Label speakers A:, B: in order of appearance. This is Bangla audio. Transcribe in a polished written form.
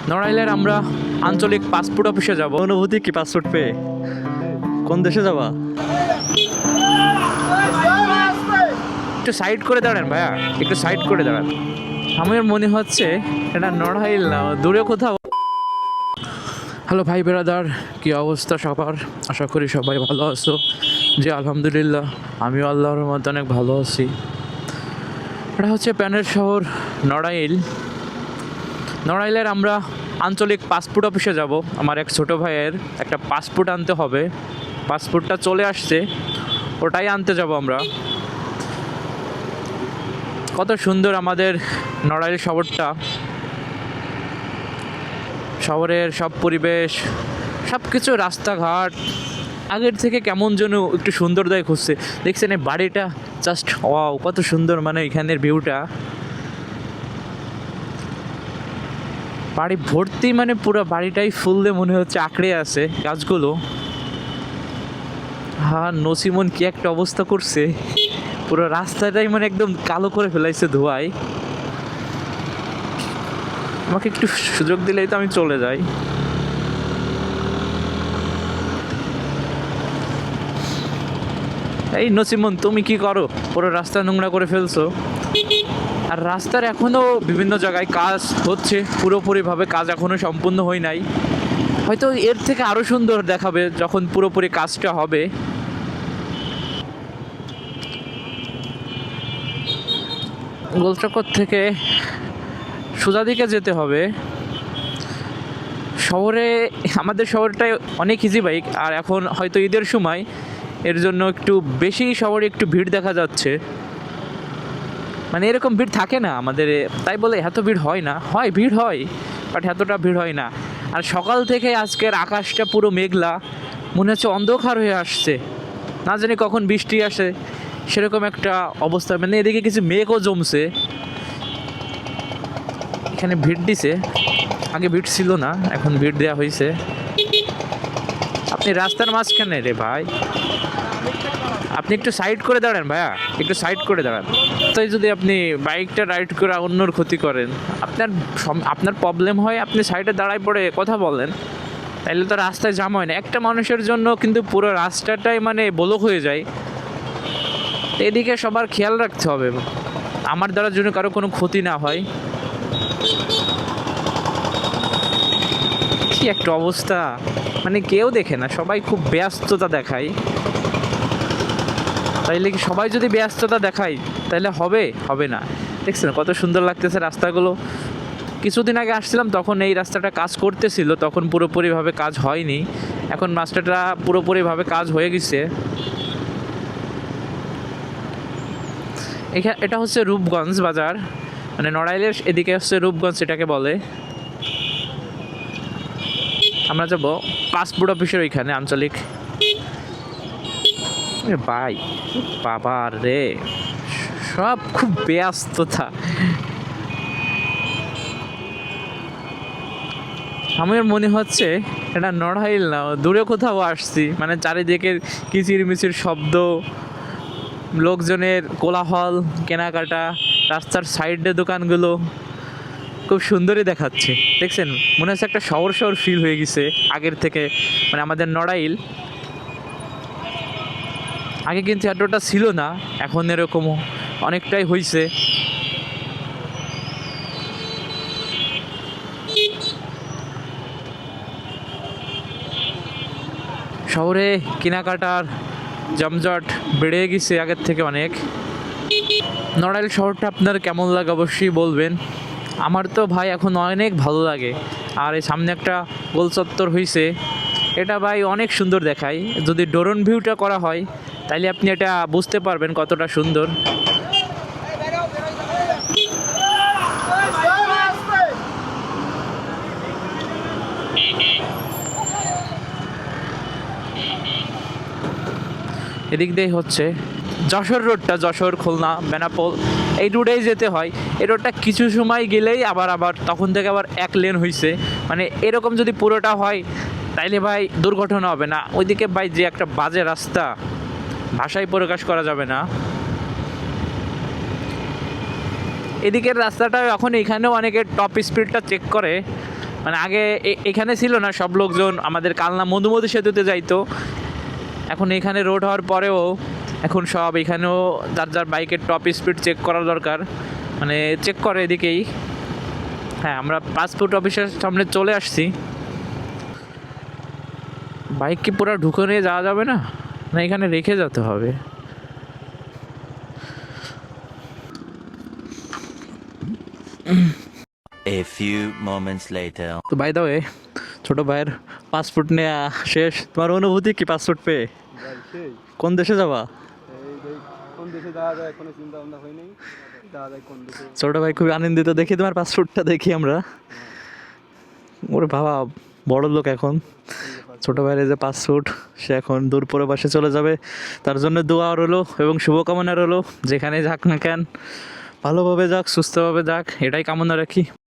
A: নড়াইলের আমরা আঞ্চলিক পাসপোর্ট অফিসে যাব।
B: অনুভূতি কি পাসপোর্ট পেয়ে? কোন দেশে যাবা?
A: একটু সাইড করে দাঁড়ান ভাইয়া, একটু সাইড করে দাঁড়ান। আমার মনে হচ্ছে এটা নড়াইল না, দূরে কোথাও। হ্যালো ভাই বেরাদার, কি অবস্থা সবার? আশা করি সবাই ভালো আছো। জি আলহামদুলিল্লাহ, আমিও আল্লাহর মধ্যে অনেক ভালো আছি। এটা হচ্ছে প্যানের শহর নড়াইল। নড়াইলের আমরা আঞ্চলিক পাসপোর্ট অফিসে যাব। আমার এক ছোটো ভাইয়ের একটা পাসপোর্ট আনতে হবে। পাসপোর্টটা চলে আসছে, ওটাই আনতে যাব আমরা। কত সুন্দর আমাদের নড়াইল শহরটা, শহরের সব পরিবেশ, সব কিছু, রাস্তাঘাট আগের থেকে কেমন যেন একটু সুন্দরদায়ক হচ্ছে। দেখছেন এই বাড়িটা, জাস্ট ওয়াও, কত সুন্দর। মানে এখানের ভিউটা, বাড়ি ভর্তি, মানে পুরো বাড়িটাই ফুল দিয়ে মনে হচ্ছে আঁকড়ে আছে গাছগুলো। হ্যাঁ, নসিমন কি একটা অবস্থা করছে, পুরো রাস্তাটাই মানে একদম কালো করে ফেলাইছে ধোঁয়ায়। আমাকে একটু সুযোগ দিলেই তো আমি চলে যাই। এই নসিমন, তুমি কি করো? পুরো রাস্তা নোংরা করে ফেলছো। আর রাস্তার এখনও বিভিন্ন জায়গায় কাজ হচ্ছে, পুরোপুরিভাবে কাজ এখনও সম্পূর্ণ হয় নাই। হয়তো এর থেকে আরও সুন্দর দেখাবে যখন পুরোপুরি কাজটা হবে। গোলচক্কর থেকে সোজা দিকে যেতে হবে শহরে। আমাদের শহরটায় অনেক ইজি বাইক, আর এখন হয়তো ঈদের সময়, এর জন্য একটু বেশি শহরে একটু ভিড় দেখা যাচ্ছে। মানে এরকম ভিড় থাকে না আমাদের, তাই বলে এত ভিড় হয় না। হয়, ভিড় হয়, বাট এতটা ভিড় হয় না। আর সকাল থেকে আজকের আকাশটা পুরো মেঘলা, মনে হচ্ছে অন্ধকার হয়ে আসছে, না জানি কখন বৃষ্টি আসে, সেরকম একটা অবস্থা। মানে এদিকে কিছু মেঘও জমছে। এখানে ভিড় দিছে, আগে ভিড় ছিল না, এখন ভিড় দেওয়া হয়েছে। আপনি রাস্তার মাঝখানে রে ভাই, আপনি একটু সাইড করে দাঁড়ান ভাইয়া, একটু সাইড করে দাঁড়ান। তাই যদি আপনি বাইকটা রাইড করে অন্যর ক্ষতি করেন, আপনার প্রবলেম হয়, আপনি সাইডে দাঁড়ায় পড়ে কথা বলেন, তাইলে তো রাস্তায় জাম হয় না। একটা মানুষের জন্য কিন্তু পুরো রাস্তাটাই মানে ব্লক হয়ে যায়। এদিকে সবার খেয়াল রাখতে হবে, আমার দ্বারা যেন কারো কোনো ক্ষতি না হয়। কি একটা অবস্থা, মানে কেউ দেখে না, সবাই খুব ব্যস্ততা দেখায়। তাইলে কি সবাই যদি ব্যস্ততা দেখায় তাহলে হবে না। দেখছেন কত সুন্দর লাগতেছে রাস্তাগুলো। কিছুদিন আগে আসছিলাম, তখন এই রাস্তাটা কাজ করতেছিল, তখন পুরোপুরিভাবে কাজ হয়নি। এখন রাস্তাটা পুরোপুরিভাবে কাজ হয়ে গেছে। এটা হচ্ছে রূপগঞ্জ বাজার, মানে নড়াইলের এদিকে হচ্ছে রূপগঞ্জ এটাকে বলে। আমরা যাব পাসপোর্ট অফিসের ওইখানে, আঞ্চলিক। ভাই বাবার রে, সব খুব ব্যস্ততা। আমার মনে হচ্ছে এটা নড়াইল না, দূরে কোথাও আসছি। মানে চারিদিকে কিচিরমিচির শব্দ, লোকজনের কোলাহল, কেনাকাটা, রাস্তার সাইডে দোকানগুলো খুব সুন্দরই দেখাচ্ছে। দেখছেন, মনে হচ্ছে একটা শহর শহর ফিল হয়ে গেছে আগের থেকে। মানে আমাদের নড়াইল আগে কিন্তু এতটা ছিল না, এখন এরকম অনেকটাই হয়েছে। শহরে কেনাকাটার জমজট বেড়ে গেছে আগের থেকে অনেক। নড়াইল শহরটা আপনার কেমন লাগে অবশ্যই বলবেন। আমার তো ভাই এখন অনেক ভালো লাগে। আর এই সামনে একটা গোল চত্বর হয়েছে, এটা ভাই অনেক সুন্দর দেখায়। যদি ড্রোন ভিউটা করা হয় তাইলে আপনি এটা বুঝতে পারবেন কতটা সুন্দর। এদিক দিয়ে হচ্ছে যশোর রোডটা, যশোর খুলনা বেনাপোল, এই রোডেই যেতে হয়। এই রোডটা কিছু সময় গেলেই আবার তখন থেকে আবার এক লেন হয়েছে। মানে এরকম যদি পুরোটা হয় তাইলে ভাই দুর্ঘটনা হবে না। ওইদিকে ভাই যে একটা বাজে রাস্তা, ভাষায় প্রকাশ করা যাবে না। এদিকের রাস্তাটা এখন এখানেও অনেকে টপ স্পিডটা চেক করে, মানে আগে এখানে ছিল না, সব লোকজন আমাদের কালনা মধুমতি সেতুতে যাইতো। এখন এখানে রোড হওয়ার পরেও এখন সব এখানেও যার যার বাইকের টপ স্পিড চেক করা দরকার, মানে চেক করে এদিকেই। হ্যাঁ, আমরা পাসপোর্ট অফিসের সামনে চলে আসছি। বাইক কি পুরো ঢুকে নিয়ে যাওয়া যাবে না, না এখানে রেখে যেতে হবে?
C: A few moments later.
B: তো বাই দা ওয়ে, ছোট ভাইয়ের পাসপোর্ট নেওয়া শেষ। তোমার অনুভূতি কি পাসপোর্ট পেয়ে?
D: ভাই সেই
B: কোন দেশে যাবা?
D: এই যে কোন দেশে যাওয়া যায় এখনো চিন্তা ভাবনা হয়নি, যাওয়া যায় কোন দেশে।
B: ছোট ভাই খুবই আনন্দিত, দেখি তোমার পাসপোর্টটা দেখি আমরা। ওরে বাবা, বড় লোক এখন। ছোট ভাইয়ের এই যে পাসপোর্ট, সে এখন দূর প্রবাসে চলে যাবে। তার জন্য দোয়া রইলো এবং শুভকামনা রইলো, যেখানে যাক না কেন ভালোভাবে যাক, সুস্থভাবে যাক, এটাই কামনা রাখি।